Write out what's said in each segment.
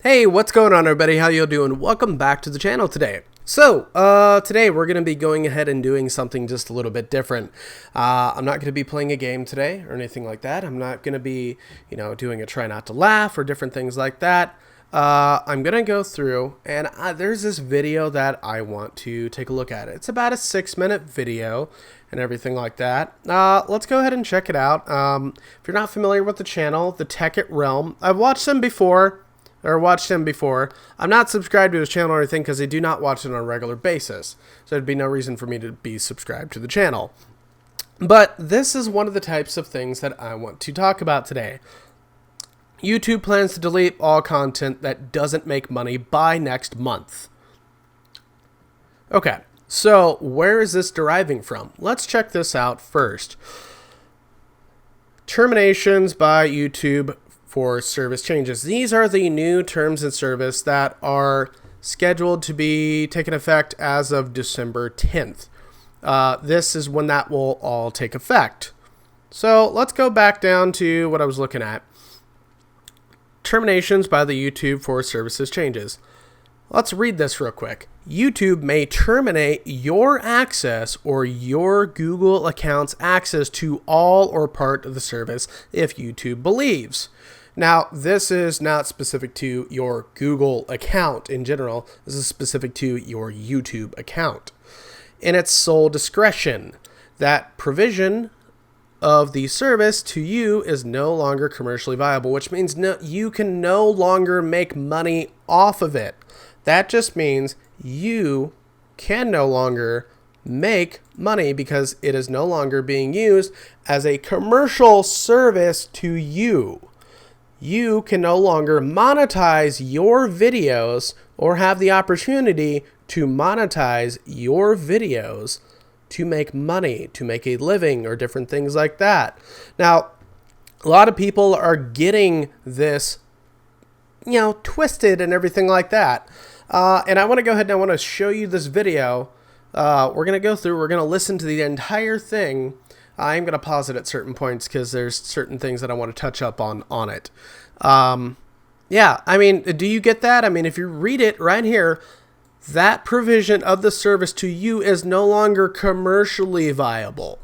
Hey, what's going on everybody? How you doing? Welcome back to the channel today. So, today we're going to be going ahead and doing something just a little bit different. I'm not going to be playing a game today or anything like that. I'm not going to be, doing a try not to laugh or different things like that. I'm going to go through and there's this video that I want to take a look at. It's about a 6-minute video and everything like that. Let's go ahead and check it out. If you're not familiar with the channel, the Tekkit Realm, I've watched him before. I'm not subscribed to his channel or anything because I do not watch it on a regular basis. So there'd be no reason for me to be subscribed to the channel. But this is one of the types of things that I want to talk about today. YouTube plans to delete all content that doesn't make money by next month. Okay, so where is this deriving from? Let's check this out first. Terminations by YouTube for service changes. These are the new terms and service that are scheduled to be taken effect as of December 10th. This is when that will all take effect. So let's go back down to what I was looking at. Terminations by the YouTube for services changes. Let's read this real quick. YouTube may terminate your access or your Google account's access to all or part of the service if YouTube believes. Now, this is not specific to your Google account in general. This is specific to your YouTube account. In its sole discretion, that provision of the service to you is no longer commercially viable, which means you can no longer make money off of it. That just means you can no longer make money because it is no longer being used as a commercial service to you. You can no longer monetize your videos or have the opportunity to monetize your videos to make money, to make a living or different things like that. Now, a lot of people are getting this, twisted and everything like that. And I want to go ahead and I want to show you this video. We're going to go through, we're going to listen to the entire thing. I'm going to pause it at certain points because there's certain things that I want to touch up on it. Yeah, I mean, do you get that? I mean, if you read it right here, that provision of the service to you is no longer commercially viable.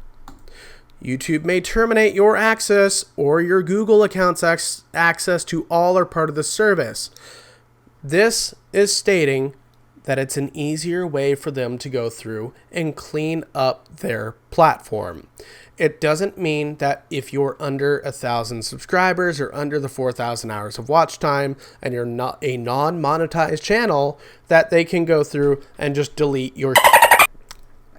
YouTube may terminate your access or your Google account's access to all or part of the service. This is stating that it's an easier way for them to go through and clean up their platform. It doesn't mean that if you're under 1,000 subscribers or under the 4,000 hours of watch time and you're not a non-monetized channel that they can go through and just delete your.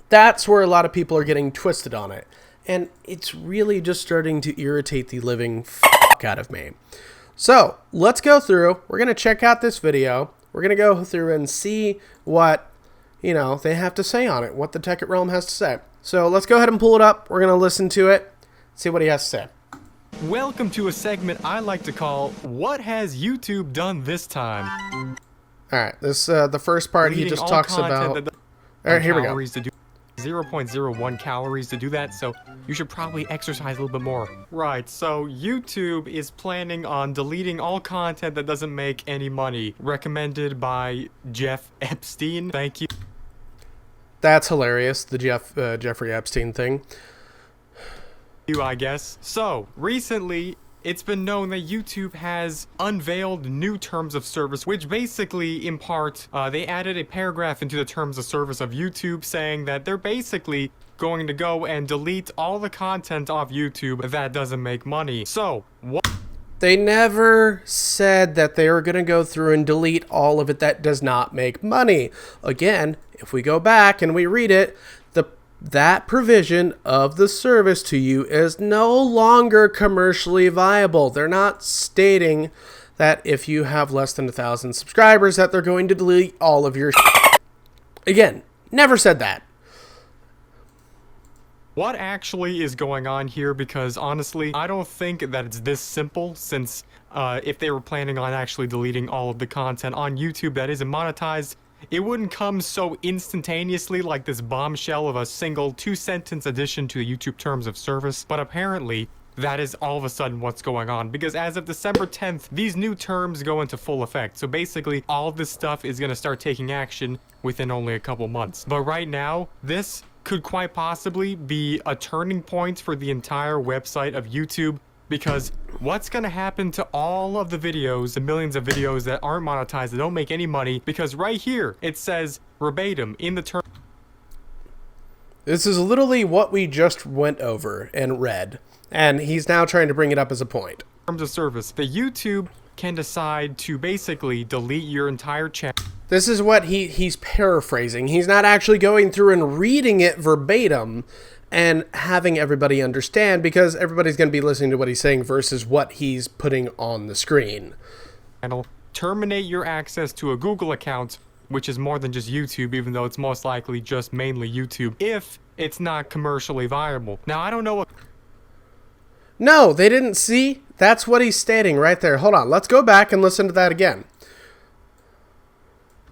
That's where a lot of people are getting twisted on it. And it's really just starting to irritate the living out of me. So let's go through. We're going to check out this video. We're going to go through and see what, they have to say on it, what the Tekkit Realm has to say. So let's go ahead and pull it up. We're going to listen to it, see what he has to say. Welcome to a segment I like to call, What Has YouTube Done This Time? All right, this the first part he just talks about. All right, here we go. 0.01 calories to do that, so you should probably exercise a little bit more. Right, so YouTube is planning on deleting all content that doesn't make any money. Recommended by Jeff Epstein. Thank you. That's hilarious, the Jeffrey Epstein thing. I guess. So, recently, it's been known that YouTube has unveiled new terms of service, which basically, in part, they added a paragraph into the terms of service of YouTube saying that they're basically going to go and delete all the content off YouTube that doesn't make money. So, what? They never said that they were going to go through and delete all of it that does not make money. Again, if we go back and we read it, that provision of the service to you is no longer commercially viable. They're not stating that if you have less than 1,000 subscribers that they're going to delete all of your Again, never said that. What actually is going on here? Because honestly, I don't think that it's this simple, since if they were planning on actually deleting all of the content on YouTube that isn't monetized, it wouldn't come so instantaneously like this bombshell of a single 2-sentence addition to the YouTube terms of service. But apparently, that is all of a sudden what's going on, because as of December 10th, these new terms go into full effect. So basically, all this stuff is going to start taking action within only a couple months. But right now, this could quite possibly be a turning point for the entire website of YouTube, because what's going to happen to all of the videos, the millions of videos that aren't monetized, that don't make any money? Because right here, it says verbatim in the term. This is literally what we just went over and read. And he's now trying to bring it up as a point. Terms of service, the YouTube can decide to basically delete your entire channel. This is what he's paraphrasing. He's not actually going through and reading it verbatim and having everybody understand, because everybody's going to be listening to what he's saying versus what he's putting on the screen. Terminate your access to a Google account, which is more than just YouTube, even though it's most likely just mainly YouTube, if it's not commercially viable. Now, I don't know what... No, they didn't see. That's what he's stating right there. Hold on. Let's go back and listen to that again.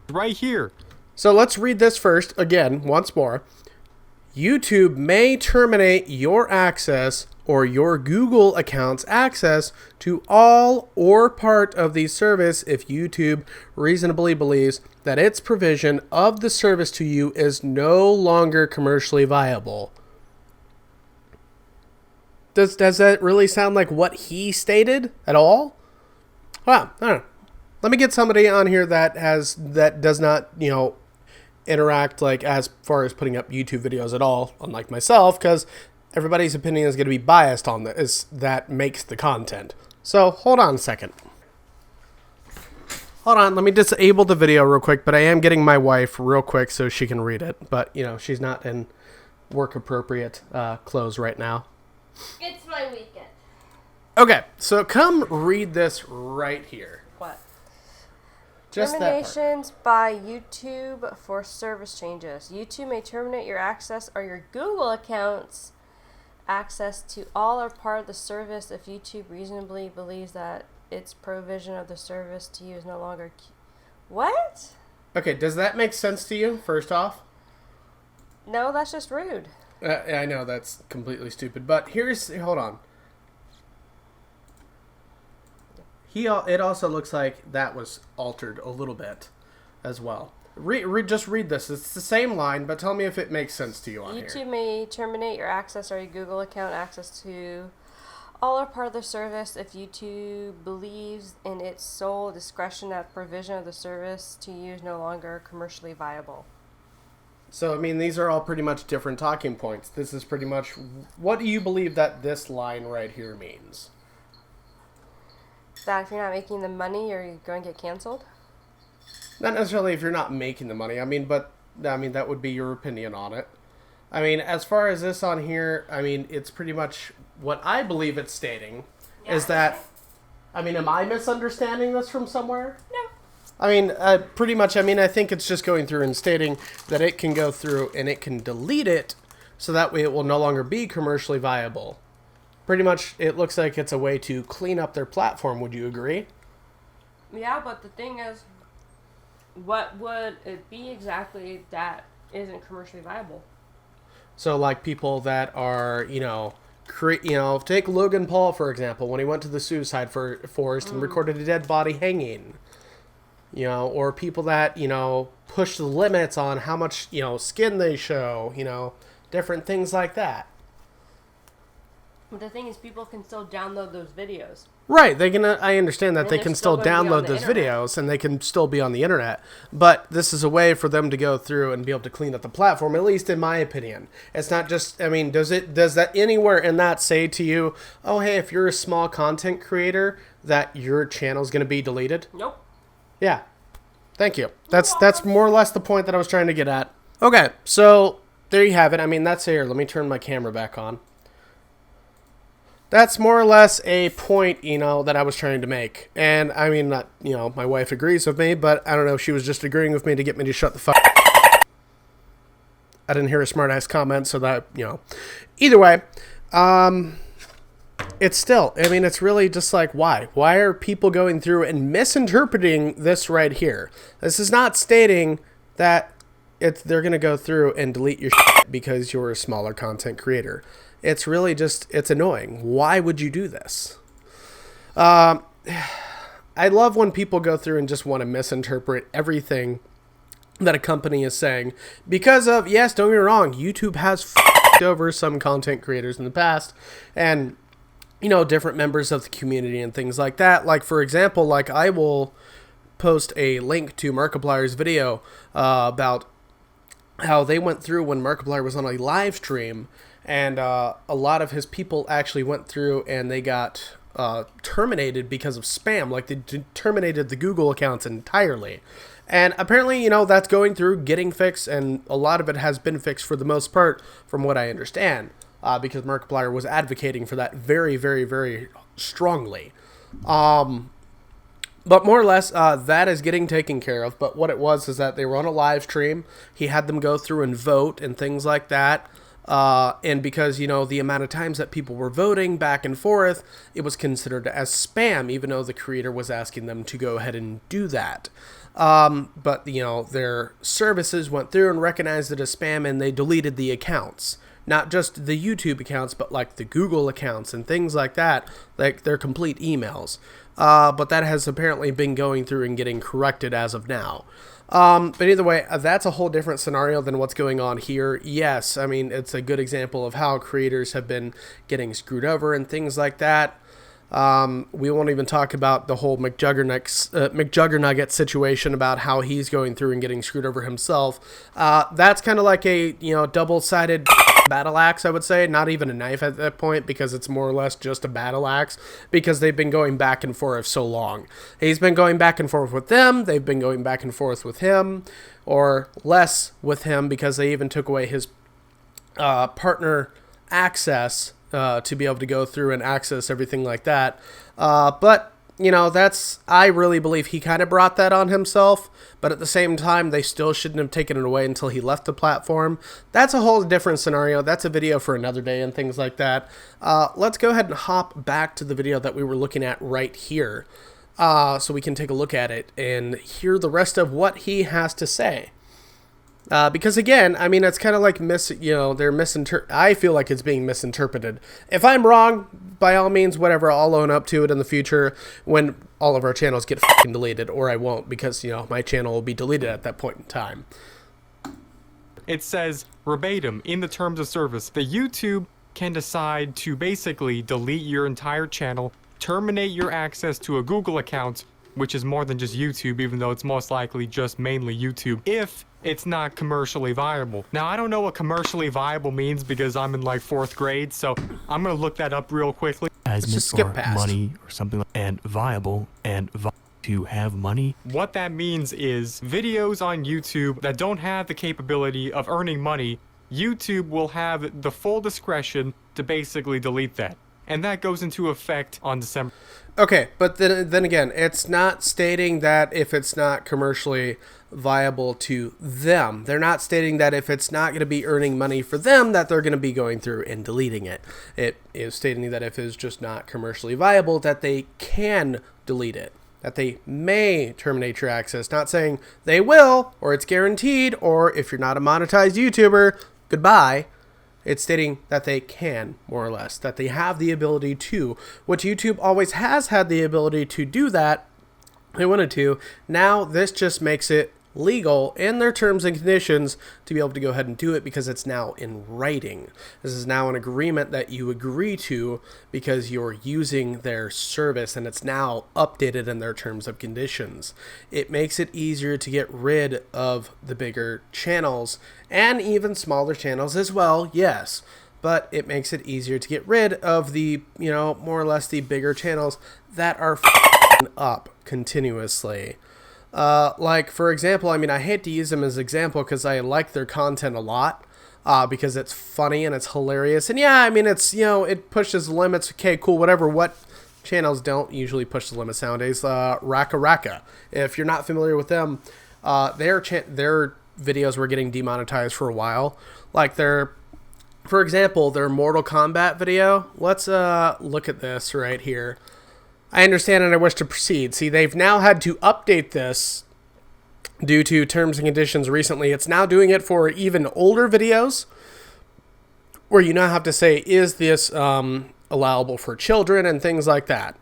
Right here. So let's read this first again, once more. YouTube may terminate your access or your Google account's access to all or part of the service if YouTube reasonably believes that its provision of the service to you is no longer commercially viable. Does that really sound like what he stated at all? Well, I don't know. Let me get somebody on here that does not, interact like as far as putting up YouTube videos at all, unlike myself, because everybody's opinion is going to be biased on this. That makes the content. So hold on a second. Hold on, let me disable the video real quick, but I am getting my wife real quick so she can read it. But, she's not in work-appropriate clothes right now. It's my weekend. Okay, so come read this right here. What? Just Terminations by YouTube for service changes. YouTube may terminate your access or your Google account's access to all or part of the service if YouTube reasonably believes that its provision of the service to you is no longer... What? Okay, does that make sense to you, first off? No, that's just rude. I know that's completely stupid, but hold on. It also looks like that was altered a little bit as well. Just read this. It's the same line, but tell me if it makes sense to you on here. YouTube may terminate your access or your Google account access to all or part of the service if YouTube believes in its sole discretion that provision of the service to you is no longer commercially viable. So, these are all pretty much different talking points. This is pretty much... What do you believe that this line right here means? That if you're not making the money, you're going to get canceled? Not necessarily if you're not making the money. But that would be your opinion on it. As far as this on here, it's pretty much what I believe it's stating is that... am I misunderstanding this from somewhere? No. Pretty much, I think it's just going through and stating that it can go through and it can delete it so that way it will no longer be commercially viable. Pretty much, it looks like it's a way to clean up their platform. Would you agree? Yeah, but the thing is, what would it be exactly that isn't commercially viable? So, like people that are, take Logan Paul, for example, when he went to the suicide forest and recorded a dead body hanging. Or people that, push the limits on how much, skin they show, different things like that. But the thing is, people can still download those videos. Right. I understand that And they they're can still still gonna be on download the those internet. videos and they can still be on the internet. But this is a way for them to go through and be able to clean up the platform, at least in my opinion. It's not just, does that anywhere in that say to you, oh, hey, if you're a small content creator, that your channel's going to be deleted? Nope. Yeah. Thank you. That's more or less the point that I was trying to get at. Okay, so there you have it. That's here. Let me turn my camera back on. That's more or less a point, that I was trying to make. And, not, my wife agrees with me, but I don't know if she was just agreeing with me to get me to shut the fuck up. I didn't hear a smart-ass comment, so that, Either way, it's still, it's really just like, why? Why are people going through and misinterpreting this right here? This is not stating that they're going to go through and delete your shit because you're a smaller content creator. It's really just, it's annoying. Why would you do this? I love when people go through and just want to misinterpret everything that a company is saying because of, yes, don't get me wrong, YouTube has f***ed over some content creators in the past and, you know, different members of the community and things like that. Like, for example, like I will post a link to Markiplier's video about how they went through when Markiplier was on a live stream, and a lot of his people actually went through and they got terminated because of spam. Like, they terminated the Google accounts entirely. And apparently, you know, that's going through, getting fixed, and a lot of it has been fixed for the most part, from what I understand, because Markiplier was advocating for that very, very, very strongly. But more or less, that is getting taken care of. But what it was is that they were on a live stream. He had them go through and vote and things like that. And because, you know, the amount of times that people were voting back and forth, it was considered as spam, even though the creator was asking them to go ahead and do that. But, you know, their services went through and recognized it as spam, and they deleted the accounts. Not just the YouTube accounts, but like the Google accounts and things like that, like their complete emails. But that has apparently been going through and getting corrected as of now. But either way, that's a whole different scenario than what's going on here. Yes, I mean, it's a good example of how creators have been getting screwed over and things like that. We won't even talk about the whole McJuggerNugget situation about how he's going through and getting screwed over himself. That's kind of like a, you know, double-sided battle axe, I would say. Not even a knife at that point, because it's more or less just a battle axe, because they've been going back and forth so long. He's been going back and forth with them. They've been going back and forth with him, or less with him, because they even took away his partner access to be able to go through and access everything like that. But, you know, I really believe he kind of brought that on himself, but at the same time, they still shouldn't have taken it away until he left the platform. That's a whole different scenario. That's a video for another day and things like that. Let's go ahead and hop back to the video that we were looking at right here, so we can take a look at it and hear the rest of what he has to say. Because again, I mean, it's kind of like I feel like it's being misinterpreted. If I'm wrong, by all means, whatever, I'll own up to it in the future when all of our channels get fucking deleted, or I won't, because, you know, my channel will be deleted at that point in time. It says verbatim in the terms of service that YouTube can decide to basically delete your entire channel, terminate your access to a Google account, which is more than just YouTube, even though it's most likely just mainly YouTube, if it's not commercially viable. Now, I don't know what commercially viable means because I'm in like 4th grade, so I'm gonna look that up real quickly. Just skip past money or something like, and viable and to have money. What that means is videos on YouTube that don't have the capability of earning money, YouTube will have the full discretion to basically delete that. And that goes into effect on December. Okay, but then again, it's not stating that if it's not commercially viable to them. They're not stating that if it's not going to be earning money for them, that they're going to be going through and deleting it. It is stating that if it's just not commercially viable, that they can delete it, that they may terminate your access. Not saying they will, or it's guaranteed, or if you're not a monetized YouTuber, goodbye. It's stating that they can, more or less, that they have the ability to, which YouTube always has had the ability to do that. They wanted to. Now, this just makes it legal in their terms and conditions to be able to go ahead and do it, because it's now in writing. This is now an agreement that you agree to because you're using their service, and it's now updated in their terms of conditions. It makes it easier to get rid of the bigger channels and even smaller channels as well, yes, but it makes it easier to get rid of the, you know, more or less the bigger channels that are up continuously. Like, for example, I mean, I hate to use them as an example because I like their content a lot, because it's funny and it's hilarious. And yeah, I mean, it's, you know, it pushes the limits. Okay, cool, whatever. What channels don't usually push the limits nowadays? Raka Raka. If you're not familiar with them, their videos were getting demonetized for a while. Like for example, their Mortal Kombat video. Let's look at this right here. I understand and I wish to proceed. See, they've now had to update this due to terms and conditions recently. It's now doing it for even older videos where you now have to say, is this allowable for children and things like that.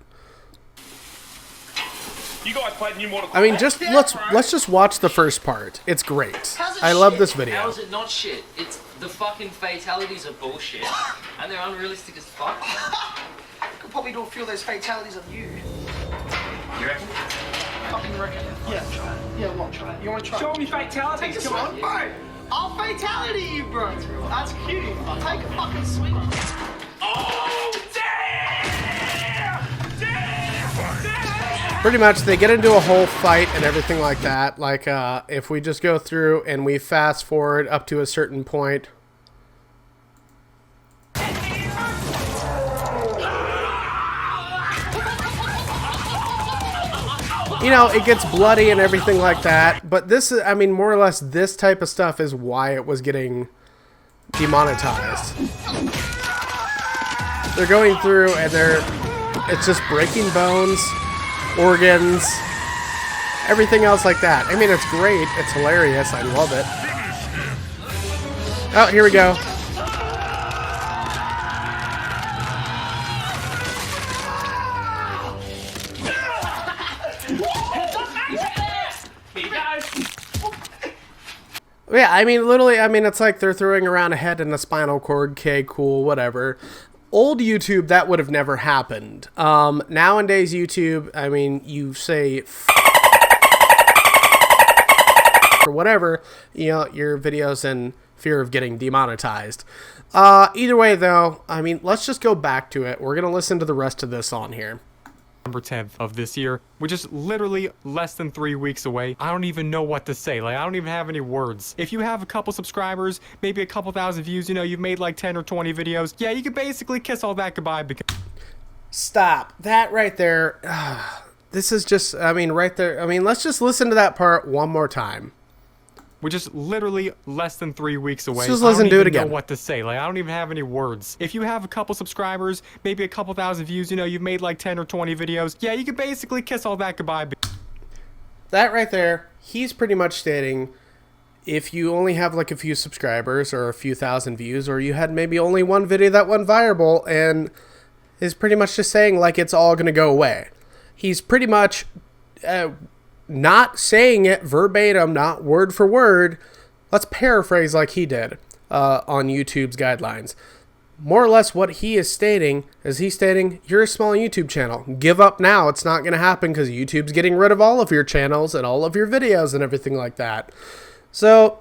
You guys played New Mortal Kombat? I mean, just let's just watch the first part. It's great. I love this video. How is it not shit? It's the fucking fatalities are bullshit, and they're unrealistic as fuck. I could probably do a few of those fatalities on you. You reckon? Fucking reckon. Yeah. Yeah, what? Try it. You want to try? Show me fatalities, Take a come on. swing, bro. I'll fatality you, bro. That's cute. I'll take a fucking swing. Oh, damn! Damn! Pretty much, they get into a whole fight and everything like that. Like, if we just go through and we fast forward up to a certain point. You know, it gets bloody and everything like that. But this is, I mean, more or less, this type of stuff is why it was getting demonetized. They're going through and it's just breaking bones, organs, everything else like that. I mean, it's great. It's hilarious. I love it. Oh, here we go. Yeah, I mean, literally, I mean, it's like they're throwing around a head and a spinal cord. Okay, cool, whatever. Old YouTube, that would have never happened. Nowadays, YouTube, I mean, you say or whatever, you know, your video's in fear of getting demonetized. Either way, though, I mean, let's just go back to it. We're going to listen to the rest of this on here. November 10th of this year, which is literally less than 3 weeks away. I don't even know what to say. Like, I don't even have any words. If you have a couple subscribers, maybe a couple thousand views, you know, you've made like 10 or 20 videos, yeah, you can basically kiss all that goodbye because... Stop. That right there. This is just, I mean, right there. I mean, let's just listen to that part one more time. Which is literally less than 3 weeks away. Just listen to it again. I don't even know what to say. Like, I don't even have any words. If you have a couple subscribers, maybe a couple thousand views, you know, you've made like 10 or 20 videos, yeah, you can basically kiss all that goodbye. That right there, he's pretty much stating, if you only have like a few subscribers or a few thousand views, or you had maybe only one video that went viral, and is pretty much just saying like it's all going to go away. He's pretty much... not saying it verbatim, not word for word. Let's paraphrase like he did on YouTube's guidelines. More or less what he is stating is he's stating, you're a small YouTube channel. Give up now. It's not going to happen because YouTube's getting rid of all of your channels and all of your videos and everything like that. So,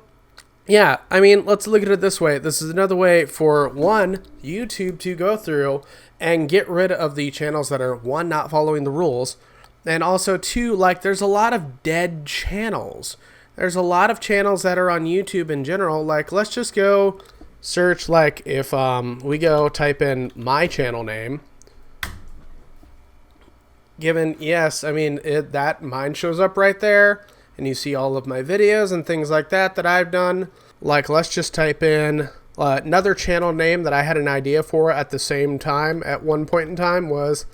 yeah, I mean, let's look at it this way. This is another way for, one, YouTube to go through and get rid of the channels that are, one, not following the rules, and also, two, like, there's a lot of dead channels. There's a lot of channels that are on YouTube in general. Like, let's just go search, like, if we go type in my channel name. Given, yes, I mean, that mine shows up right there. And you see all of my videos and things like that that I've done. Like, let's just type in another channel name that I had an idea for at the same time, at one point in time, was...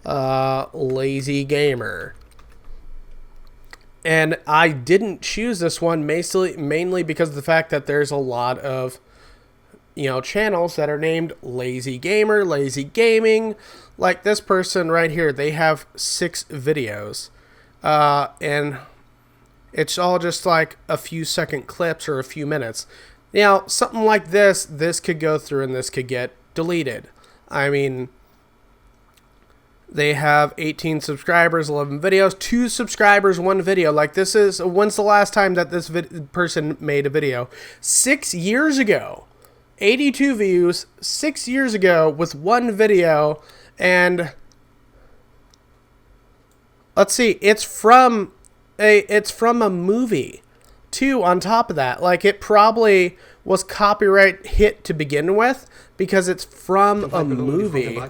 Lazy Gamer. And I didn't choose this one mainly because of the fact that there's a lot of, you know, channels that are named Lazy Gamer, Lazy Gaming. Like this person right here, they have 6 videos. And it's all just like a few second clips or a few minutes. Now, something like this could go through and this could get deleted. I mean... They have 18 subscribers, 11 videos, 2 subscribers, 1 video. Like this is, when's the last time that this person made a video? 6 years ago. 82 views, 6 years ago with 1 video. And let's see, it's from a movie too on top of that. Like it probably was copyright hit to begin with because it's from a movie.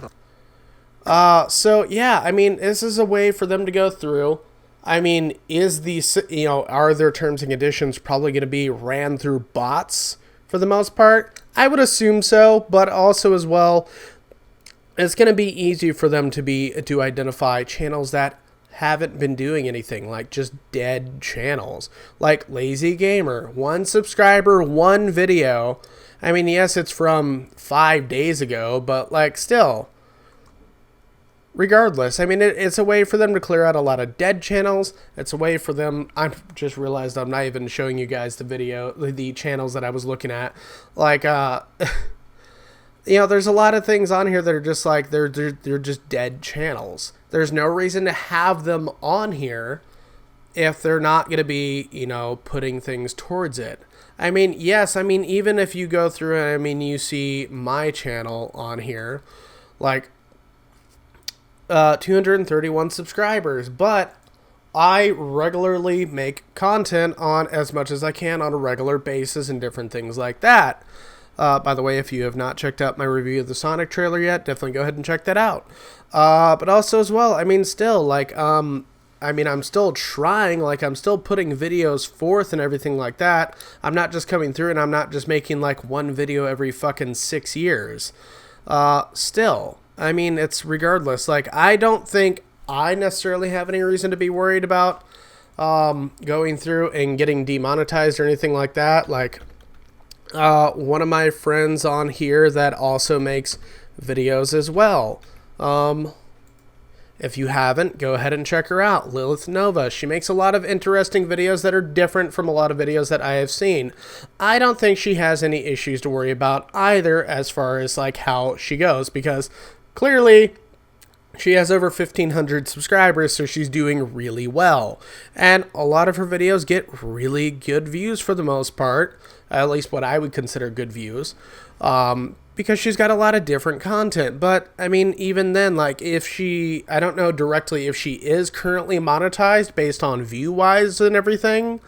So yeah, I mean, this is a way for them to go through. I mean, are their terms and conditions probably going to be ran through bots for the most part? I would assume so, but also as well, it's going to be easy for them to identify channels that haven't been doing anything, like just dead channels. Like Lazy Gamer, 1 subscriber, 1 video. I mean, yes, it's from 5 days ago, but like still. Regardless, I mean, it's a way for them to clear out a lot of dead channels. It's a way for them. I just realized I'm not even showing you guys the channels that I was looking at. Like, you know, there's a lot of things on here that are just like, they're just dead channels. There's no reason to have them on here if they're not going to be, you know, putting things towards it. I mean, yes, I mean, even if you go through and I mean, you see my channel on here, like, 231 subscribers, but I regularly make content on as much as I can on a regular basis and different things like that. By the way, if you have not checked out my review of the Sonic trailer yet, definitely go ahead and check that out. But also as well, I mean, still, like, I mean, I'm still trying, like, I'm still putting videos forth and everything like that. I'm not just coming through and I'm not just making, like, 1 video every fucking 6 years. Still, I mean, it's regardless. Like, I don't think I necessarily have any reason to be worried about going through and getting demonetized or anything like that. Like, one of my friends on here that also makes videos as well. If you haven't, go ahead and check her out, Lilith Nova. She makes a lot of interesting videos that are different from a lot of videos that I have seen. I don't think she has any issues to worry about either as far as like how she goes, because clearly she has over 1,500 subscribers, so she's doing really well. And a lot of her videos get really good views for the most part, at least what I would consider good views, because she's got a lot of different content. But, I mean, even then, like, if she, I don't know directly if she is currently monetized based on view-wise and everything,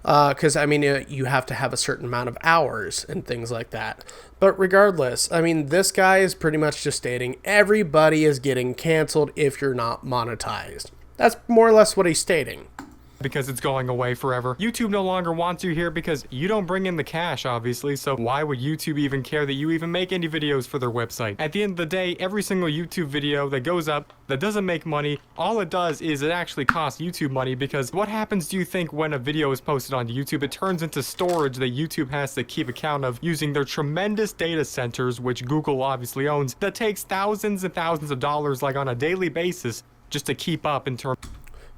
because, I mean, you have to have a certain amount of hours and things like that. But regardless, I mean, this guy is pretty much just stating everybody is getting canceled if you're not monetized. That's more or less what he's stating. Because it's going away forever. YouTube no longer wants you here because you don't bring in the cash, obviously, so why would YouTube even care that you even make any videos for their website? At the end of the day, every single YouTube video that goes up that doesn't make money, all it does is it actually costs YouTube money, because what happens, do you think, when a video is posted onto YouTube? It turns into storage that YouTube has to keep account of using their tremendous data centers, which Google obviously owns, that takes thousands and thousands of dollars, like on a daily basis, just to keep up in terms.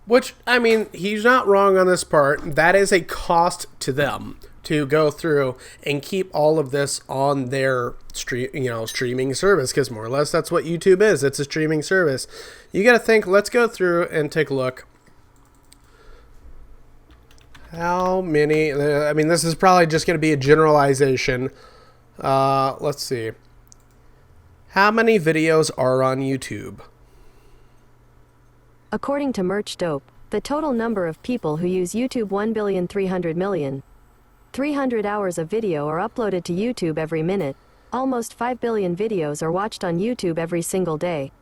Which, I mean, he's not wrong on this part. That is a cost to them to go through and keep all of this on their streaming service, because more or less that's what YouTube is. It's a streaming service. You got to think, let's go through and take a look. How many, I mean, this is probably just going to be a generalization. Let's see. How many videos are on YouTube? According to Merch Dope, the total number of people who use YouTube 1,300,000,000. 300 hours of video are uploaded to YouTube every minute. Almost 5 billion videos are watched on YouTube every single day.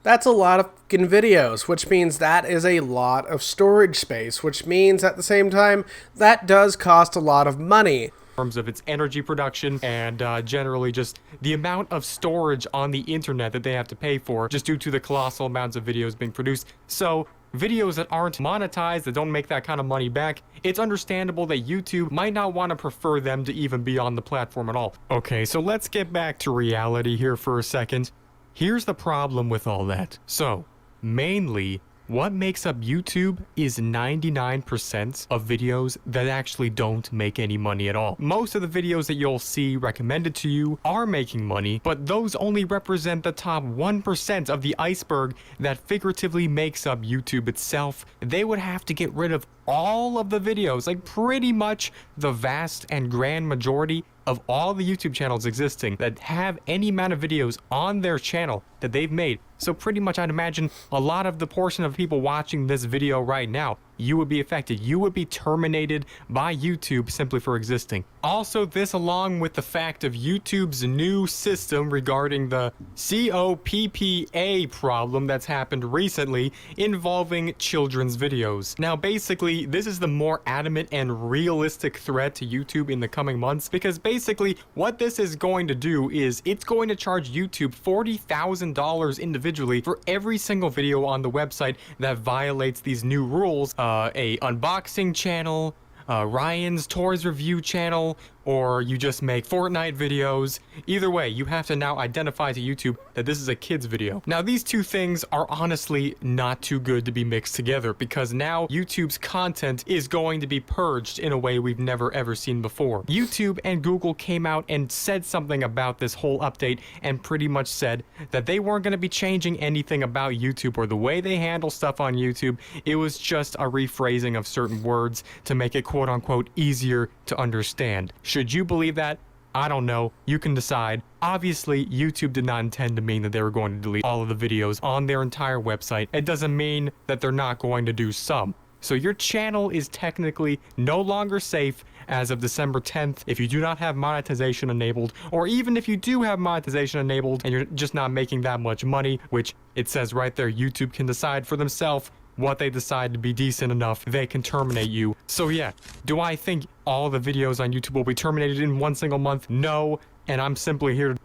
That's a lot of fucking videos, which means that is a lot of storage space, which means at the same time, that does cost a lot of money. Terms of its energy production and generally just the amount of storage on the internet that they have to pay for, just due to the colossal amounts of videos being produced. So videos that aren't monetized, that don't make that kind of money back, it's understandable that YouTube might not want to prefer them to even be on the platform at all. Okay, so let's get back to reality here for a second. Here's the problem with all that. So mainly, what makes up YouTube is 99% of videos that actually don't make any money at all. Most of the videos that you'll see recommended to you are making money, but those only represent the top 1% of the iceberg that figuratively makes up YouTube itself. They would have to get rid of all of the videos, like pretty much the vast and grand majority of all the YouTube channels existing that have any amount of videos on their channel that they've made. So pretty much I'd imagine a lot of the portion of people watching this video right now, you would be affected. You would be terminated by YouTube simply for existing. Also, this along with the fact of YouTube's new system regarding the COPPA problem that's happened recently involving children's videos. Now, basically, this is the more adamant and realistic threat to YouTube in the coming months, because basically what this is going to do is it's going to charge YouTube $40,000 individually for every single video on the website that violates these new rules. A unboxing channel, Ryan's Toys Review channel, or you just make Fortnite videos. Either way, you have to now identify to YouTube that this is a kid's video. Now, these two things are honestly not too good to be mixed together, because now YouTube's content is going to be purged in a way we've never ever seen before. YouTube and Google came out and said something about this whole update and pretty much said that they weren't going to be changing anything about YouTube or the way they handle stuff on YouTube. It was just a rephrasing of certain words to make it quote unquote easier to understand. Should you believe that? I don't know. You can decide. Obviously, YouTube did not intend to mean that they were going to delete all of the videos on their entire website. It doesn't mean that they're not going to do some. So your channel is technically no longer safe as of December 10th if you do not have monetization enabled, or even if you do have monetization enabled and you're just not making that much money, which it says right there, YouTube can decide for themselves what they decide to be decent enough, they can terminate you. So yeah, do I think all the videos on YouTube will be terminated in one single month? No, and I'm simply here to...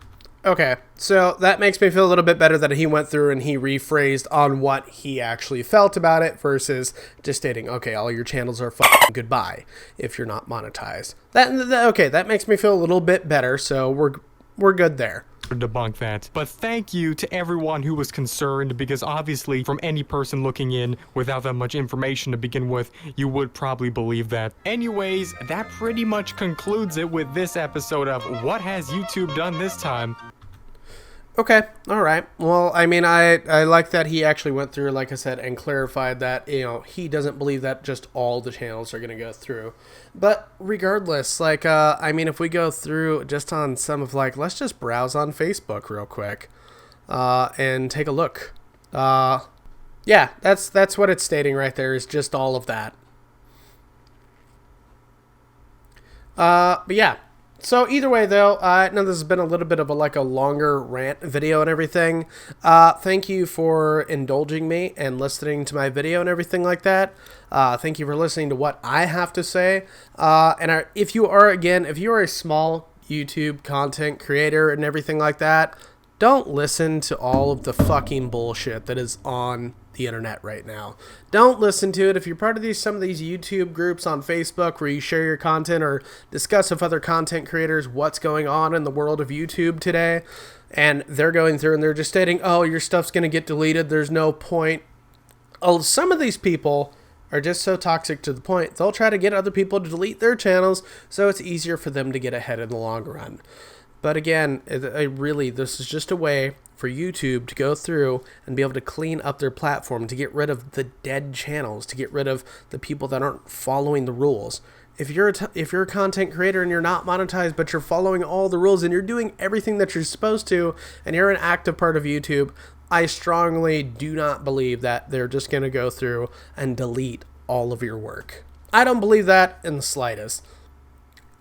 Okay, so that makes me feel a little bit better that he went through and he rephrased on what he actually felt about it versus just stating, okay, all your channels are fucking goodbye if you're not monetized. Okay, that makes me feel a little bit better, so we're good there. Debunk that. But thank you to everyone who was concerned, because obviously from any person looking in without that much information to begin with, you would probably believe that. Anyways, that pretty much concludes it with this episode of What Has YouTube Done This Time? Okay, all right. Well, I mean, I like that he actually went through, like I said, and clarified that, you know, he doesn't believe that just all the channels are going to go through. But regardless, like, I mean, if we go through just on some of, like, let's just browse on Facebook real quick and take a look. Yeah, that's what it's stating right there, is just all of that. But yeah. So either way, though, I know this has been a little bit of a longer rant video and everything. Thank you for indulging me and listening to my video and everything like that. Thank you for listening to what I have to say. If you are a small YouTube content creator and everything like that, don't listen to all of the fucking bullshit that is on the internet right now. Don't listen to it. If you're part of some of these YouTube groups on Facebook where you share your content or discuss with other content creators what's going on in the world of YouTube today, and they're going through and they're just stating, oh, your stuff's going to get deleted, there's no point. Oh, some of these people are just so toxic to the point they'll try to get other people to delete their channels so it's easier for them to get ahead in the long run. But again, this is just a way for YouTube to go through and be able to clean up their platform, to get rid of the dead channels, to get rid of the people that aren't following the rules. If you're a content creator and you're not monetized, but you're following all the rules and you're doing everything that you're supposed to, and you're an active part of YouTube, I strongly do not believe that they're just going to go through and delete all of your work. I don't believe that in the slightest.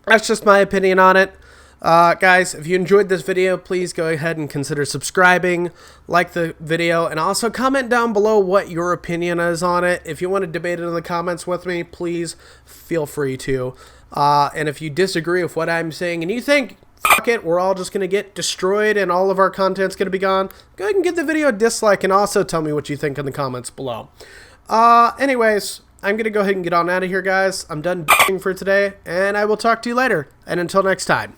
That's just my opinion on it. Guys, if you enjoyed this video, please go ahead and consider subscribing, like the video, and also comment down below what your opinion is on it. If you want to debate it in the comments with me, please feel free to. And if you disagree with what I'm saying and you think, fuck it, we're all just going to get destroyed and all of our content's going to be gone, go ahead and give the video a dislike and also tell me what you think in the comments below. Anyways, I'm going to go ahead and get on out of here, guys. I'm done for today, and I will talk to you later. And until next time.